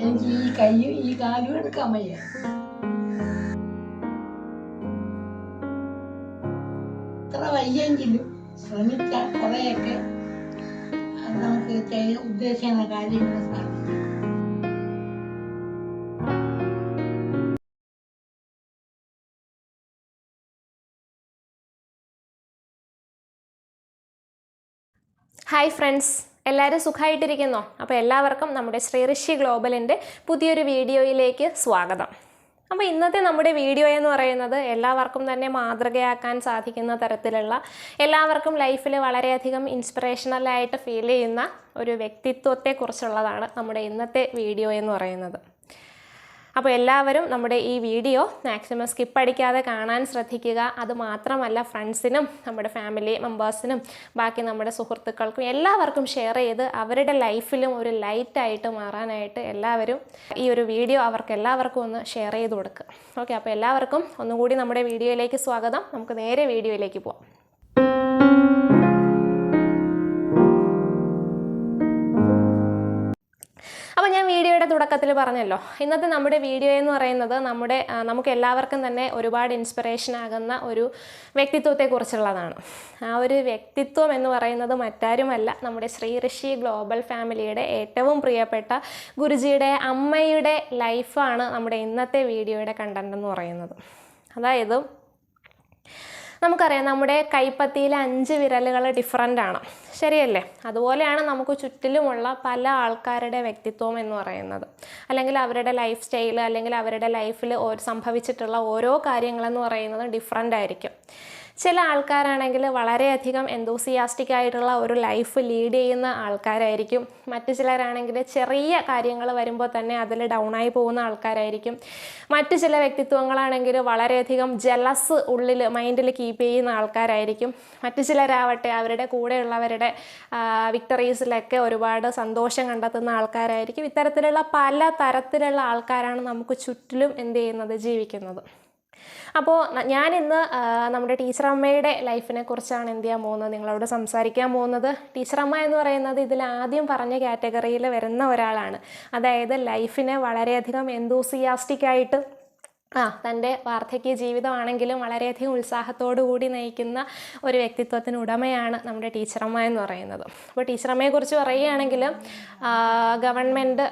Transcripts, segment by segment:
എനിക്ക് ഈ കൈയും ഈ കാലും എടുക്കാൻ വയ്യ. അത്ര വയ്യെങ്കിലും ശ്രമിച്ചാൽ കുറേയൊക്കെ നമുക്ക് ഉദ്ദേശിക്കുന്ന കാര്യങ്ങൾ സാധിക്കും. ഹായ് ഫ്രണ്ട്സ്, എല്ലാവരും സുഖമായിട്ടിരിക്കുന്നോ? അപ്പോൾ എല്ലാവർക്കും നമ്മുടെ ശ്രീഋഷി ഗ്ലോബലിൻ്റെ പുതിയൊരു വീഡിയോയിലേക്ക് സ്വാഗതം. അപ്പോൾ ഇന്നത്തെ നമ്മുടെ വീഡിയോ എന്ന് പറയുന്നത് എല്ലാവർക്കും തന്നെ മാതൃകയാക്കാൻ സാധിക്കുന്ന തരത്തിലുള്ള, എല്ലാവർക്കും ലൈഫിൽ വളരെയധികം ഇൻസ്പിറേഷണലായിട്ട് ഫീൽ ചെയ്യുന്ന ഒരു വ്യക്തിത്വത്തെക്കുറിച്ചുള്ളതാണ് നമ്മുടെ ഇന്നത്തെ വീഡിയോ എന്ന് പറയുന്നത്. അപ്പോൾ എല്ലാവരും നമ്മുടെ ഈ വീഡിയോ മാക്സിമം സ്കിപ്പ് അടിക്കാതെ കാണാൻ ശ്രദ്ധിക്കുക. അതുമാത്രമല്ല ഫ്രണ്ട്സിനും നമ്മുടെ ഫാമിലി മെമ്പേഴ്സിനും ബാക്കി നമ്മുടെ സുഹൃത്തുക്കൾക്കും എല്ലാവർക്കും ഷെയർ ചെയ്ത് അവരുടെ ലൈഫിലും ഒരു ലൈറ്റായിട്ട് മാറാനായിട്ട് എല്ലാവരും ഈ ഒരു വീഡിയോ അവർക്ക് എല്ലാവർക്കും ഒന്ന് ഷെയർ ചെയ്ത് കൊടുക്കുക. ഓക്കെ, അപ്പോൾ എല്ലാവർക്കും ഒന്നുകൂടി നമ്മുടെ വീഡിയോയിലേക്ക് സ്വാഗതം. നമുക്ക് നേരെ വീഡിയോയിലേക്ക് പോകാം. അപ്പോൾ ഞാൻ വീഡിയോയുടെ തുടക്കത്തിൽ പറഞ്ഞല്ലോ, ഇന്നത്തെ നമ്മുടെ വീഡിയോ എന്ന് പറയുന്നത് നമുക്ക് എല്ലാവർക്കും തന്നെ ഒരുപാട് ഇൻസ്പിറേഷൻ ആകുന്ന ഒരു വ്യക്തിത്വത്തെക്കുറിച്ചുള്ളതാണ്. ആ ഒരു വ്യക്തിത്വം എന്ന് പറയുന്നത് മറ്റാരുമല്ല, നമ്മുടെ ശ്രീഋഷി ഗ്ലോബൽ ഫാമിലിയുടെ ഏറ്റവും പ്രിയപ്പെട്ട ഗുരുജിയുടെ അമ്മയുടെ ലൈഫാണ് നമ്മുടെ ഇന്നത്തെ വീഡിയോയുടെ കണ്ടന്റ് എന്ന് പറയുന്നത്. അതായത് നമുക്കറിയാം, നമ്മുടെ കൈപ്പത്തിയിലെ 5 വിരലുകൾ ഡിഫറൻ്റ് ആണ്, ശരിയല്ലേ? അതുപോലെയാണ് നമുക്ക് ചുറ്റിലുമുള്ള പല ആൾക്കാരുടെ വ്യക്തിത്വം എന്ന് പറയുന്നത്, അല്ലെങ്കിൽ അവരുടെ ലൈഫ് സ്റ്റൈൽ, അല്ലെങ്കിൽ അവരുടെ ലൈഫിൽ സംഭവിച്ചിട്ടുള്ള ഓരോ കാര്യങ്ങളെന്ന് പറയുന്നത് ഡിഫറൻ്റ് ആയിരിക്കും. ചില ആൾക്കാരാണെങ്കിൽ വളരെയധികം എന്തൂസിയാസ്റ്റിക് ആയിട്ടുള്ള ഒരു ലൈഫ് ലീഡ് ചെയ്യുന്ന ആൾക്കാരായിരിക്കും. മറ്റു ചിലരാണെങ്കിൽ ചെറിയ കാര്യങ്ങൾ വരുമ്പോൾ തന്നെ അതിൽ ഡൗണായി പോകുന്ന ആൾക്കാരായിരിക്കും. മറ്റു ചില വ്യക്തിത്വങ്ങളാണെങ്കിൽ വളരെയധികം ജലസ് ഉള്ളിൽ മൈൻഡിൽ കീപ്പ് ചെയ്യുന്ന ആൾക്കാരായിരിക്കും. മറ്റു ചിലരാവട്ടെ അവരുടെ കൂടെയുള്ളവരുടെ വിക്ടറീസിലൊക്കെ ഒരുപാട് സന്തോഷം കണ്ടെത്തുന്ന ആൾക്കാരായിരിക്കും. ഇത്തരത്തിലുള്ള പല തരത്തിലുള്ള ആൾക്കാരാണ് നമുക്ക് ചുറ്റിലും ജീവിക്കുന്നത്. അപ്പോൾ ഞാനിന്ന് നമ്മുടെ ടീച്ചറമ്മയുടെ ലൈഫിനെ കുറിച്ചാണ് നിങ്ങളോട് സംസാരിക്കാൻ പോകുന്നത്. ടീച്ചറമ്മ എന്ന് പറയുന്നത് ഇതിൽ ആദ്യം പറഞ്ഞ കാറ്റഗറിയിൽ വരുന്ന ഒരാളാണ്. അതായത് ലൈഫിനെ വളരെയധികം എന്തൂസിയാസ്റ്റിക് ആയിട്ട് തൻ്റെ വാർദ്ധക്യ ജീവിതമാണെങ്കിലും വളരെയധികം ഉത്സാഹത്തോടു കൂടി നയിക്കുന്ന ഒരു വ്യക്തിത്വത്തിന് ഉടമയാണ് നമ്മുടെ ടീച്ചറമ്മ എന്ന് പറയുന്നത്. അപ്പോൾ ടീച്ചറമ്മയെക്കുറിച്ച് പറയുകയാണെങ്കിൽ ഗവൺമെൻറ്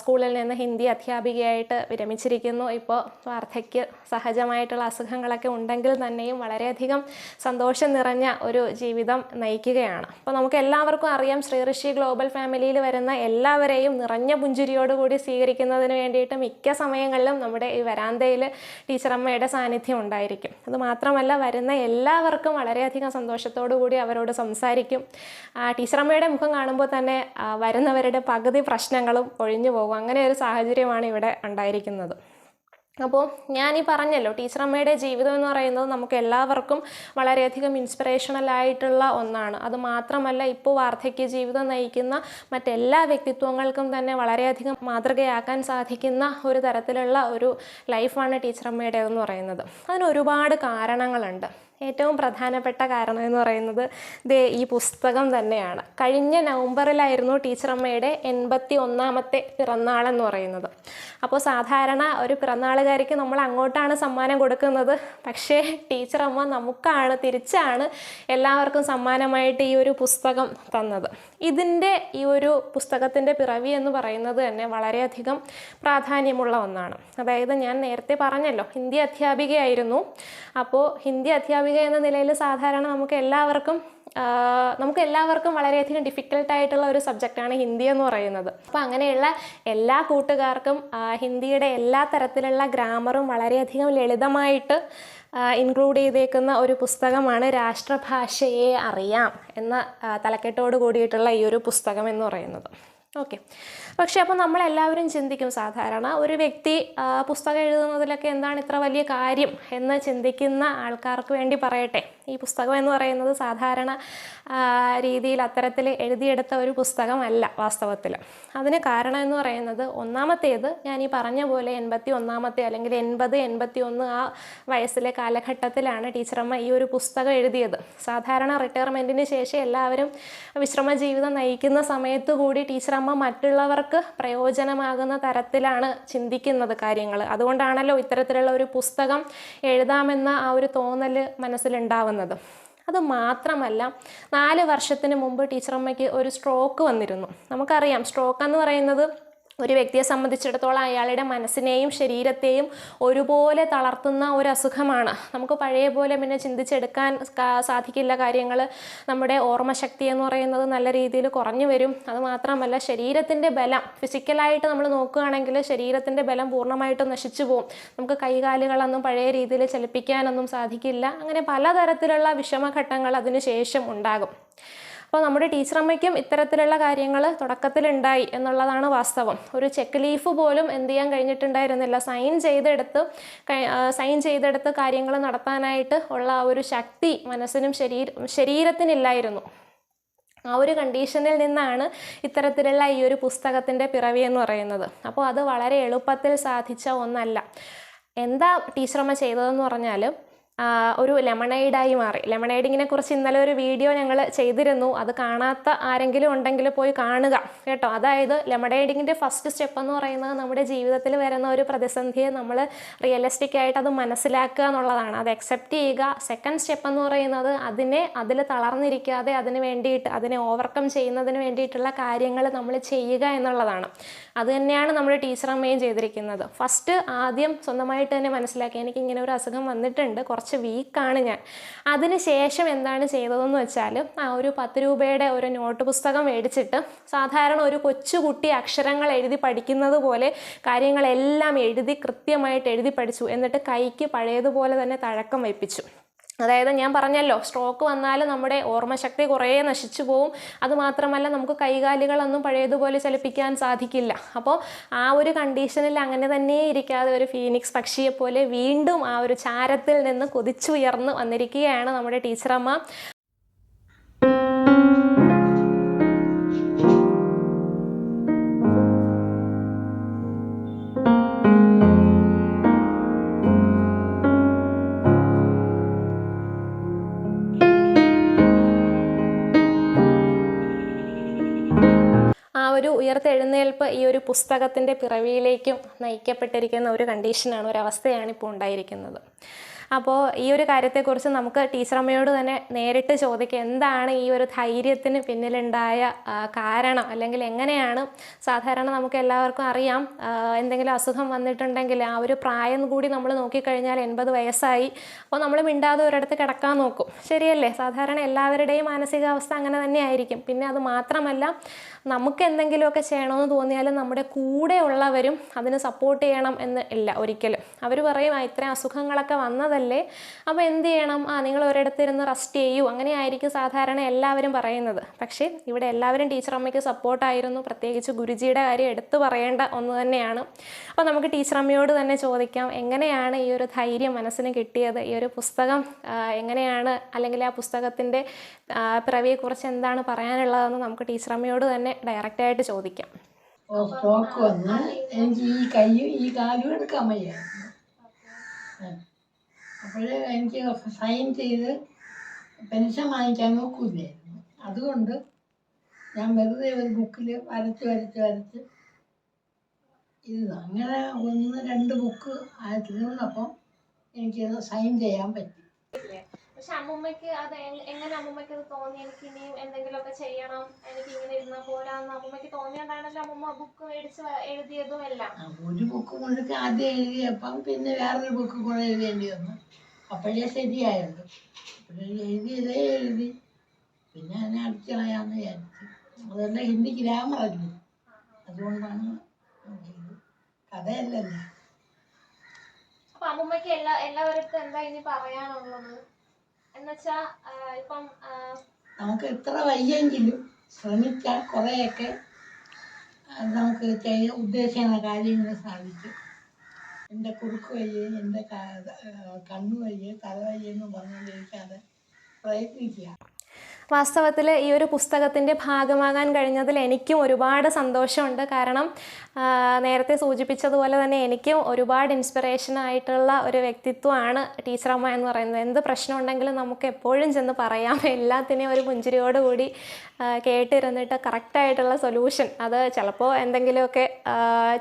സ്കൂളിൽ നിന്ന് ഹിന്ദി അധ്യാപികയായിട്ട് വിരമിച്ചിരിക്കുന്നു. ഇപ്പോൾ വാർദ്ധക്യ സഹജമായിട്ടുള്ള അസുഖങ്ങളൊക്കെ ഉണ്ടെങ്കിൽ തന്നെയും വളരെയധികം സന്തോഷം നിറഞ്ഞ ഒരു ജീവിതം നയിക്കുകയാണ്. അപ്പോൾ നമുക്ക് എല്ലാവർക്കും അറിയാം, ശ്രീഋഷി ഗ്ലോബൽ ഫാമിലിയിൽ വരുന്ന എല്ലാവരെയും നിറഞ്ഞ പുഞ്ചിരിയോടുകൂടി സ്വീകരിക്കുന്നതിന് വേണ്ടിയിട്ട് മിക്ക സമയങ്ങളിലും നമ്മുടെ ഈ വരാന്തയിൽ ടീച്ചറമ്മയുടെ സാന്നിധ്യം ഉണ്ടായിരിക്കും. അതുമാത്രമല്ല, വരുന്ന എല്ലാവർക്കും വളരെയധികം സന്തോഷത്തോടു കൂടി അവരോട് സംസാരിക്കും. ടീച്ചറമ്മയുടെ മുഖം കാണുമ്പോൾ തന്നെ വരുന്നവരുടെ പകുതി പ്രശ്നങ്ങളും ഒഴിഞ്ഞു പോകും. അങ്ങനെ ഒരു സാഹചര്യമാണ് ഇവിടെ ഉണ്ടായിരിക്കുന്നത്. അപ്പോൾ ഞാനീ പറഞ്ഞല്ലോ, ടീച്ചറമ്മയുടെ ജീവിതം എന്ന് പറയുന്നത് നമുക്ക് എല്ലാവർക്കും വളരെയധികം ഇൻസ്പിറേഷണലായിട്ടുള്ള ഒന്നാണ്. അതുമാത്രമല്ല, ഇപ്പോൾ വാർദ്ധക്യ ജീവിതം നയിക്കുന്ന മറ്റെല്ലാ വ്യക്തിത്വങ്ങൾക്കും തന്നെ വളരെയധികം മാതൃകയാക്കാൻ സാധിക്കുന്ന ഒരു തരത്തിലുള്ള ഒരു ലൈഫാണ് ടീച്ചറമ്മയുടേതെന്ന് പറയുന്നത്. അതിന് ഒരുപാട് കാരണങ്ങളുണ്ട്. ഏറ്റവും പ്രധാനപ്പെട്ട കാരണം എന്ന് പറയുന്നത് ഈ പുസ്തകം തന്നെയാണ്. കഴിഞ്ഞ നവംബറിലായിരുന്നു ടീച്ചറമ്മയുടെ 81ാമത്തെ പിറന്നാളെന്ന് പറയുന്നത്. അപ്പോൾ സാധാരണ ഒരു പിറന്നാളുകാരിക്ക് നമ്മൾ അങ്ങോട്ടാണ് സമ്മാനം കൊടുക്കുന്നത്. പക്ഷേ ടീച്ചറമ്മ തിരിച്ചാണ് എല്ലാവർക്കും സമ്മാനമായിട്ട് ഈ ഒരു പുസ്തകം തന്നത്. ഈ ഒരു പുസ്തകത്തിൻ്റെ പിറവി എന്ന് പറയുന്നത് തന്നെ വളരെയധികം പ്രാധാന്യമുള്ള ഒന്നാണ്. അതായത് ഞാൻ നേരത്തെ പറഞ്ഞല്ലോ, ഹിന്ദി അധ്യാപികയായിരുന്നു. അപ്പോൾ ഹിന്ദി അധ്യാപിക എന്ന നിലയിൽ സാധാരണ നമുക്ക് എല്ലാവർക്കും വളരെയധികം ഡിഫിക്കൽട്ടായിട്ടുള്ള ഒരു സബ്ജക്റ്റാണ് ഹിന്ദി എന്ന് പറയുന്നത്. അപ്പോൾ അങ്ങനെയുള്ള എല്ലാ കൂട്ടുകാർക്കും ഹിന്ദിയുടെ എല്ലാ തരത്തിലുള്ള ഗ്രാമറും വളരെയധികം ലളിതമായിട്ട് ഇൻക്ലൂഡ് ചെയ്തേക്കുന്ന ഒരു പുസ്തകമാണ് രാഷ്ട്രഭാഷയെ അറിയാം എന്ന തലക്കെട്ടോട് കൂടിയിട്ടുള്ള ഈ ഒരു പുസ്തകം എന്ന് പറയുന്നത്. ഓക്കെ, പക്ഷെ അപ്പോൾ നമ്മളെല്ലാവരും ചിന്തിക്കും, സാധാരണ ഒരു വ്യക്തി പുസ്തകം എഴുതുന്നതിലൊക്കെ എന്താണ് ഇത്ര വലിയ കാര്യം എന്ന് ചിന്തിക്കുന്ന ആൾക്കാർക്ക് വേണ്ടി പറയട്ടെ. ഈ പുസ്തകം എന്ന് പറയുന്നത് സാധാരണ രീതിയിൽ അത്തരത്തിൽ എഴുതിയെടുത്ത ഒരു പുസ്തകമല്ല വാസ്തവത്തിൽ. അതിന് കാരണം എന്ന് പറയുന്നത്, ഒന്നാമത്തേത് ഞാൻ ഈ പറഞ്ഞ പോലെ 81 അല്ലെങ്കിൽ 80-81 ആ വയസ്സിലെ കാലഘട്ടത്തിലാണ് ടീച്ചറമ്മ ഈ ഒരു പുസ്തകം എഴുതിയത്. സാധാരണ റിട്ടയർമെൻറ്റിന് ശേഷം എല്ലാവരും വിശ്രമ ജീവിതം നയിക്കുന്ന സമയത്ത് കൂടി ടീച്ചറമ്മ മറ്റുള്ളവർക്ക് പ്രയോജനമാകുന്ന തരത്തിലാണ് ചിന്തിക്കുന്നത് കാര്യങ്ങൾ. അതുകൊണ്ടാണല്ലോ ഇത്തരത്തിലുള്ള ഒരു പുസ്തകം എഴുതാമെന്ന ആ ഒരു തോന്നൽ മനസ്സിലുണ്ടാവുന്നത്. അത് മാത്രമല്ല, 4 വർഷത്തിന് മുമ്പ് ടീച്ചറമ്മയ്ക്ക് ഒരു സ്ട്രോക്ക് വന്നിരുന്നു. നമുക്കറിയാം, സ്ട്രോക്ക് എന്ന് പറയുന്നത് ഒരു വ്യക്തിയെ സംബന്ധിച്ചിടത്തോളം അയാളുടെ മനസ്സിനെയും ശരീരത്തെയും ഒരുപോലെ തളർത്തുന്ന ഒരു അസുഖമാണ്. നമുക്ക് പഴയ പോലെ പിന്നെ ചിന്തിച്ചെടുക്കാൻ സാധിക്കില്ല കാര്യങ്ങൾ. നമ്മുടെ ഓർമ്മശക്തി എന്ന് പറയുന്നത് നല്ല രീതിയിൽ കുറഞ്ഞു വരും. അതുമാത്രമല്ല, ശരീരത്തിൻ്റെ ബലം, ഫിസിക്കലായിട്ട് നമ്മൾ നോക്കുകയാണെങ്കിൽ ശരീരത്തിൻ്റെ ബലം പൂർണ്ണമായിട്ടും നശിച്ചു പോകും. നമുക്ക് കൈകാലുകളൊന്നും പഴയ രീതിയിൽ ചലിപ്പിക്കാനൊന്നും സാധിക്കില്ല. അങ്ങനെ പലതരത്തിലുള്ള വിഷമഘട്ടങ്ങൾ അതിന് ശേഷം ഉണ്ടാകും. അപ്പോൾ നമ്മുടെ ടീച്ചറമ്മയ്ക്കും ഇത്തരത്തിലുള്ള കാര്യങ്ങൾ തുടക്കത്തിലുണ്ടായി എന്നുള്ളതാണ് വാസ്തവം. ഒരു ചെക്ക് ലീഫ് പോലും എന്ത് ചെയ്യാൻ കഴിഞ്ഞിട്ടുണ്ടായിരുന്നില്ല. സൈൻ ചെയ്തെടുത്ത് കാര്യങ്ങൾ നടത്താനായിട്ട് ഉള്ള ഒരു ശക്തി മനസ്സിനും ശരീരത്തിനില്ലായിരുന്നു. ആ ഒരു കണ്ടീഷനിൽ നിന്നാണ് ഇത്തരത്തിലുള്ള ഈ ഒരു പുസ്തകത്തിൻ്റെ പിറവി എന്ന് പറയുന്നത്. അപ്പോൾ അത് വളരെ എളുപ്പത്തിൽ സാധിച്ച ഒന്നല്ല. എന്താ ടീച്ചറമ്മ ചെയ്തതെന്ന് പറഞ്ഞാൽ, ഒരു ലെമണൈഡായി മാറി. ലെമണൈഡിങ്ങിനെ കുറിച്ച് ഇന്നലെ ഒരു വീഡിയോ ഞങ്ങൾ ചെയ്തിരുന്നു. അത് കാണാത്ത ആരെങ്കിലും ഉണ്ടെങ്കിൽ പോയി കാണുക കേട്ടോ. അതായത് ലെമണൈഡിങ്ങിൻ്റെ ഫസ്റ്റ് സ്റ്റെപ്പ് എന്ന് പറയുന്നത് നമ്മുടെ ജീവിതത്തിൽ വരുന്ന ഒരു പ്രതിസന്ധിയെ നമ്മൾ റിയലിസ്റ്റിക് ആയിട്ട് അത് മനസ്സിലാക്കുക എന്നുള്ളതാണ്, അത് അക്സെപ്റ്റ് ചെയ്യുക. സെക്കൻഡ് സ്റ്റെപ്പ് എന്ന് പറയുന്നത് അതിൽ തളർന്നിരിക്കാതെ അതിനെ ഓവർകം ചെയ്യുന്നതിന് വേണ്ടിയിട്ടുള്ള കാര്യങ്ങൾ നമ്മൾ ചെയ്യുക എന്നുള്ളതാണ്. അത് തന്നെയാണ് നമ്മുടെ ടീച്ചറമ്മയും ചെയ്തിരിക്കുന്നത്. ഫസ്റ്റ് ആദ്യം സ്വന്തമായിട്ട് തന്നെ മനസ്സിലാക്കി, എനിക്കിങ്ങനെ ഒരു അസുഖം വന്നിട്ടുണ്ട്, കുറച്ച് വീക്കാണ് ഞാൻ. അതിനുശേഷം എന്താണ് ചെയ്തതെന്ന് വെച്ചാൽ, ഒരു 10 രൂപയുടെ ഒരു നോട്ട് പുസ്തകം മേടിച്ചിട്ട് സാധാരണ ഒരു കൊച്ചുകുട്ടി അക്ഷരങ്ങൾ എഴുതി പഠിക്കുന്നത് പോലെ കാര്യങ്ങളെല്ലാം കൃത്യമായിട്ട് എഴുതി പഠിച്ചു. എന്നിട്ട് കൈക്ക് പഴയതുപോലെ തന്നെ തഴക്കം വയ്പ്പിച്ചു. അതായത് ഞാൻ പറഞ്ഞല്ലോ, സ്ട്രോക്ക് വന്നാൽ നമ്മുടെ ഓർമ്മശക്തി കുറേ നശിച്ചു പോവും. അതുമാത്രമല്ല, നമുക്ക് കൈകാലുകളൊന്നും പഴയതുപോലെ ചലിപ്പിക്കാൻ സാധിക്കില്ല. അപ്പോൾ ആ ഒരു കണ്ടീഷനിൽ അങ്ങനെ തന്നെ ഇരിക്കാതെ ഒരു ഫീനിക്സ് പക്ഷിയെപ്പോലെ വീണ്ടും ആ ഒരു ചാരത്തിൽ നിന്ന് കുതിച്ചുയർന്ന് വന്നിരിക്കുകയാണ് നമ്മുടെ ടീച്ചറമ്മ. ഒരു ഉയർത്തെഴുന്നേൽപ്പ് ഈ ഒരു പുസ്തകത്തിൻ്റെ പിറവിയിലേക്കും നയിക്കപ്പെട്ടിരിക്കുന്ന ഒരു കണ്ടീഷനാണ്, ഒരവസ്ഥയാണ് ഇപ്പോൾ ഉണ്ടായിരിക്കുന്നത്. അപ്പോൾ ഈ ഒരു കാര്യത്തെക്കുറിച്ച് നമുക്ക് ടീച്ചറമ്മയോട് തന്നെ നേരിട്ട് ചോദിക്കാം. എന്താണ് ഈ ഒരു ധൈര്യത്തിന് പിന്നിലുണ്ടായ കാരണം, അല്ലെങ്കിൽ എങ്ങനെയാണ്? സാധാരണ നമുക്ക് എല്ലാവർക്കും അറിയാം, എന്തെങ്കിലും അസുഖം വന്നിട്ടുണ്ടെങ്കിൽ ആ ഒരു പ്രായം കൂടി നമ്മൾ നോക്കിക്കഴിഞ്ഞാൽ 80 വയസ്സായി. അപ്പോൾ നമ്മൾ മിണ്ടാതെ ഒരിടത്ത് കിടക്കാൻ നോക്കും, ശരിയല്ലേ? സാധാരണ എല്ലാവരുടെയും മാനസികാവസ്ഥ അങ്ങനെ തന്നെ ആയിരിക്കും. പിന്നെ അത് മാത്രമല്ല, നമുക്ക് എന്തെങ്കിലുമൊക്കെ ചെയ്യണമെന്ന് തോന്നിയാലും നമ്മുടെ കൂടെ ഉള്ളവരും അതിന് സപ്പോർട്ട് ചെയ്യണം എന്ന് ഇല്ല ഒരിക്കലും. അവർ പറയും, ഇത്രയും അസുഖങ്ങളൊക്കെ വന്നതല്ലേ, അപ്പോൾ എന്ത് ചെയ്യണം? നിങ്ങൾ ഒരിടത്തിരുന്ന് റെസ്റ്റ് ചെയ്യൂ, അങ്ങനെയായിരിക്കും സാധാരണ എല്ലാവരും പറയുന്നത്. പക്ഷേ ഇവിടെ എല്ലാവരും ടീച്ചറമ്മയ്ക്ക് സപ്പോർട്ടായിരുന്നു. പ്രത്യേകിച്ച് ഗുരുജിയുടെ കാര്യം എടുത്തു പറയേണ്ട ഒന്ന് തന്നെയാണ്. അപ്പോൾ നമുക്ക് ടീച്ചറമ്മയോട് തന്നെ ചോദിക്കാം, എങ്ങനെയാണ് ഈ ഒരു ധൈര്യം മനസ്സിന് കിട്ടിയത്? ഈ ഒരു പുസ്തകം എങ്ങനെയാണ്, അല്ലെങ്കിൽ ആ പുസ്തകത്തിൻ്റെ പിറവിയെക്കുറിച്ച് എന്താണ് പറയാനുള്ളതെന്ന് നമുക്ക് ടീച്ചറമ്മയോട് തന്നെ ഡയറക്റ്റായിട്ട് ചോദിക്കാം. സ്ട്രോക്ക് വന്ന് എനിക്ക് ഈ കൈയും ഈ കാലും എടുക്കാൻ വയ്യായിരുന്നു. അപ്പോഴേ എനിക്ക് സൈൻ ചെയ്ത് പെൻഷൻ വാങ്ങിക്കാൻ നോക്കൂലായിരുന്നു. അതുകൊണ്ട് ഞാൻ വെറുതെ ഒരു ബുക്കിൽ വരച്ച് ഇരുന്നു. അങ്ങനെ 1-2 ബുക്ക് തീർന്നപ്പം എനിക്ക് സൈൻ ചെയ്യാൻ പറ്റി. പക്ഷെ അമ്മൂമ്മയ്ക്ക് അത് എങ്ങനെ അമ്മൂമ്മയ്ക്ക് അത് തോന്നി, എനിക്ക് ഇനിയും എന്തെങ്കിലുമൊക്കെ ചെയ്യണം, എനിക്ക് ഇങ്ങനെ ഇരുന്നാൽ പോരാന്ന് അമ്മൂമ്മയ്ക്ക് തോന്നിയോണ്ടാണല്ലോ അമ്മൂമ്മ ബുക്ക് മേടിച്ച് എഴുതിയതും എല്ലാം? ഒരു ബുക്ക് മുഴുക്കെ ആദ്യം എഴുതിയപ്പം പിന്നെ വേറൊരു ബുക്ക് കൂടെ എഴുതേണ്ടി വന്നു. അപ്പോഴേ ശരിയായുള്ളൂ. എഴുതി പിന്നെ അതിനെ അടിച്ചു കളയാമെന്ന് വിചാരിച്ചു. അതെല്ലാം ഹിന്ദി ഗ്രാമറല്ലേ, അതുകൊണ്ടാണ് കഥയല്ലല്ലോ. അപ്പൊ അമ്മൂമ്മയ്ക്ക് എല്ലാവർക്കും എന്താ ഇനി പറയാനുള്ളത്? എന്നുവെച്ചാ ഇപ്പം നമുക്ക് എത്ര വയ്യെങ്കിലും ശ്രമിച്ചാൽ കുറേയൊക്കെ നമുക്ക് ഉദ്ദേശിക്കുന്ന കാര്യങ്ങൾ സാധിക്കും. എൻ്റെ കുറുക്ക് വയ്യേ, എൻ്റെ കണ്ണു വയ്യേ, തല വയ്യെന്ന് പറഞ്ഞുകൊണ്ടിരിക്കാതെ പ്രയത്നിക്കുക. വാസ്തവത്തിൽ ഈ ഒരു പുസ്തകത്തിൻ്റെ ഭാഗമാകാൻ കഴിഞ്ഞതിൽ എനിക്കും ഒരുപാട് സന്തോഷമുണ്ട്. കാരണം നേരത്തെ സൂചിപ്പിച്ചതുപോലെ തന്നെ എനിക്കും ഒരുപാട് ഇൻസ്പിറേഷനായിട്ടുള്ള ഒരു വ്യക്തിത്വമാണ് ടീച്ചറമ്മ എന്ന് പറയുന്നത്. എന്ത് പ്രശ്നം ഉണ്ടെങ്കിലും നമുക്ക് എപ്പോഴും ചെന്ന് പറയാം. എല്ലാത്തിനെയും ഒരു പുഞ്ചിരിയോടുകൂടി കേട്ടിരുന്നിട്ട് കറക്റ്റായിട്ടുള്ള സൊല്യൂഷൻ, അത് ചിലപ്പോൾ എന്തെങ്കിലുമൊക്കെ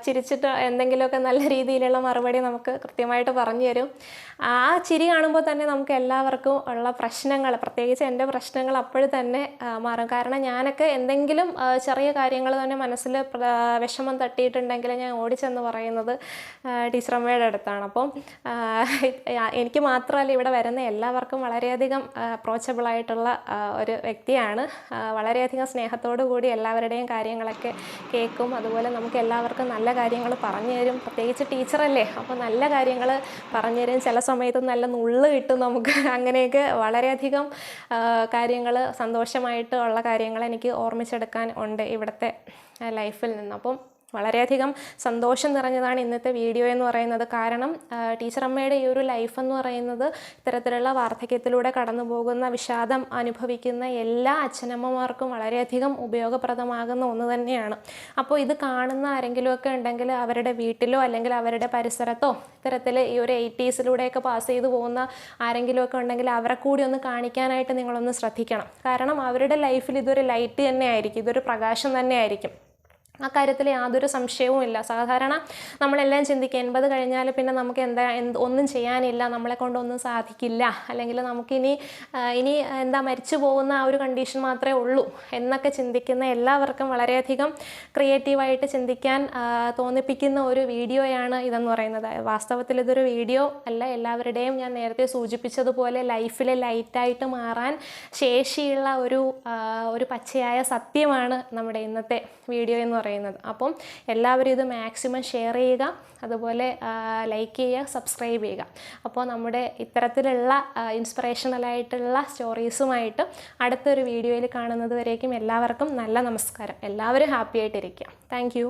ചിരിച്ചിട്ട് എന്തെങ്കിലുമൊക്കെ നല്ല രീതിയിലുള്ള മറുപടി നമുക്ക് കൃത്യമായിട്ട് പറഞ്ഞു തരും. ആ ചിരി കാണുമ്പോൾ തന്നെ നമുക്ക് എല്ലാവർക്കും ഉള്ള പ്രശ്നങ്ങൾ, പ്രത്യേകിച്ച് എൻ്റെ പ്രശ്നങ്ങൾ അപ്പോൾ തന്നെ മാറും. കാരണം ഞാനൊക്കെ എന്തെങ്കിലും ചെറിയ കാര്യങ്ങൾ തന്നെ മനസ്സിൽ വിഷമം തട്ടിയിട്ടുണ്ടെങ്കിൽ ഞാൻ ഓടിച്ചെന്ന് പറയുന്നത് ടീച്ചറമ്മയുടെ അടുത്താണ്. അപ്പം എനിക്ക് മാത്രമല്ല ഇവിടെ വരുന്ന എല്ലാവർക്കും വളരെയധികം അപ്രോച്ചബിളായിട്ടുള്ള ഒരു വ്യക്തിയാണ്. വളരെയധികം സ്നേഹത്തോടു കൂടി എല്ലാവരുടെയും കാര്യങ്ങളൊക്കെ കേൾക്കും. അതുപോലെ നമുക്ക് എല്ലാവർക്കും നല്ല കാര്യങ്ങൾ പറഞ്ഞു തരും. പ്രത്യേകിച്ച് ടീച്ചറല്ലേ, അപ്പോൾ നല്ല കാര്യങ്ങൾ പറഞ്ഞു തരും. ചില സമയത്ത് നല്ല നുള്ള് കിട്ടും നമുക്ക്. അങ്ങനെയൊക്കെ വളരെയധികം കാര്യങ്ങൾ, സന്തോഷമായിട്ട് ഉള്ള കാര്യങ്ങൾ എനിക്ക് ഓർമ്മിച്ചെടുക്കാൻ ഉണ്ട് ഇവിടുത്തെ ലൈഫിൽ നിന്ന്. അപ്പം വളരെയധികം സന്തോഷം നിറഞ്ഞതാണ് ഇന്നത്തെ വീഡിയോ എന്ന് പറയുന്നത്. കാരണം ടീച്ചറമ്മയുടെ ഈ ഒരു ലൈഫ് എന്ന് പറയുന്നത് ഇത്തരത്തിലുള്ള വാർദ്ധക്യത്തിലൂടെ കടന്നു പോകുന്ന, വിഷാദം അനുഭവിക്കുന്ന എല്ലാ അച്ഛനമ്മമാർക്കും വളരെയധികം ഉപയോഗപ്രദമാകുന്ന ഒന്ന് തന്നെയാണ്. അപ്പോൾ ഇത് കാണുന്ന ആരെങ്കിലുമൊക്കെ ഉണ്ടെങ്കിൽ അവരുടെ വീട്ടിലോ അല്ലെങ്കിൽ അവരുടെ പരിസരത്തോ ഇത്തരത്തിൽ ഈ ഒരു 80s പാസ് ചെയ്തു പോകുന്ന ആരെങ്കിലുമൊക്കെ ഉണ്ടെങ്കിൽ അവരെ കൂടി ഒന്ന് കാണിക്കാനായിട്ട് നിങ്ങളൊന്ന് ശ്രദ്ധിക്കണം. കാരണം അവരുടെ ലൈഫിൽ ഇതൊരു ലൈറ്റ് തന്നെ ആയിരിക്കും, ഇതൊരു പ്രകാശം തന്നെ ആയിരിക്കും. ആ കാര്യത്തിൽ യാതൊരു സംശയവുമില്ല. സാധാരണ നമ്മളെല്ലാം ചിന്തിക്കുക 80 കഴിഞ്ഞാൽ പിന്നെ നമുക്ക് ഒന്നും ചെയ്യാനില്ല, നമ്മളെ കൊണ്ടൊന്നും സാധിക്കില്ല, അല്ലെങ്കിൽ നമുക്കിനി മരിച്ചു പോകുന്ന ആ ഒരു കണ്ടീഷൻ മാത്രമേ ഉള്ളൂ എന്നൊക്കെ ചിന്തിക്കുന്ന എല്ലാവർക്കും വളരെയധികം ക്രിയേറ്റീവായിട്ട് ചിന്തിക്കാൻ തോന്നിപ്പിക്കുന്ന ഒരു വീഡിയോയാണ് ഇതെന്ന് പറയുന്നത്. വാസ്തവത്തിൽ ഇതൊരു വീഡിയോ അല്ല, എല്ലാവരുടെയും ഞാൻ നേരത്തെ സൂചിപ്പിച്ചതുപോലെ ലൈഫിലെ ലൈറ്റായിട്ട് മാറാൻ ശേഷിയുള്ള ഒരു പച്ചയായ സത്യമാണ് നമ്മുടെ ഇന്നത്തെ വീഡിയോ എന്ന് പറയുന്നത്. അപ്പം എല്ലാവരും ഇത് മാക്സിമം ഷെയർ ചെയ്യുക, അതുപോലെ ലൈക്ക് ചെയ്യുക, സബ്സ്ക്രൈബ് ചെയ്യുക. അപ്പോൾ നമ്മുടെ ഇത്തരത്തിലുള്ള ഇൻസ്പിറേഷണലായിട്ടുള്ള സ്റ്റോറീസുമായിട്ട് അടുത്തൊരു വീഡിയോയിൽ കാണുന്നത് വരേക്കും എല്ലാവർക്കും നല്ല നമസ്കാരം. എല്ലാവരും ഹാപ്പി ആയിട്ടിരിക്കുക. Thank you.